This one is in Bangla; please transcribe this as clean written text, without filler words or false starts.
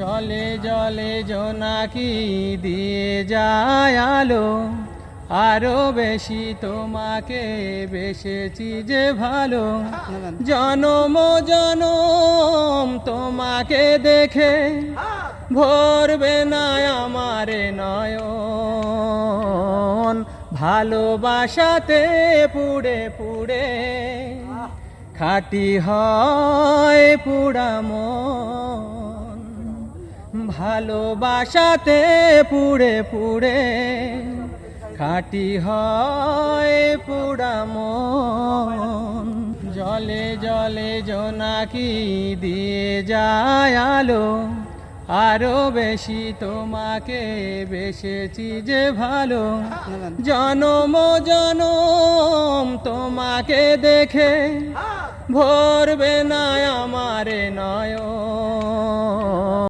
জলে জলে জোনাকি দিয়ে যায় আলো, আরো বেশি তোমাকে বেসেছি যে ভালো। জনম জনম তোমাকে দেখে ভরবে না আমারে নয়ন, ভালোবাসাতে পুড়ে পুড়ে খাঁটি হয় পুরা মন। ভালোবাসাতে পুড়ে পুড়ে খাঁটি হয় পুরা মন। জলে জলে জোনাকি দিয়ে যায় আলো, আরো বেশি তোমাকে বেসেছি যে ভালো। জনম জনম তোমাকে দেখে ভরবে না আমারে নয়ন।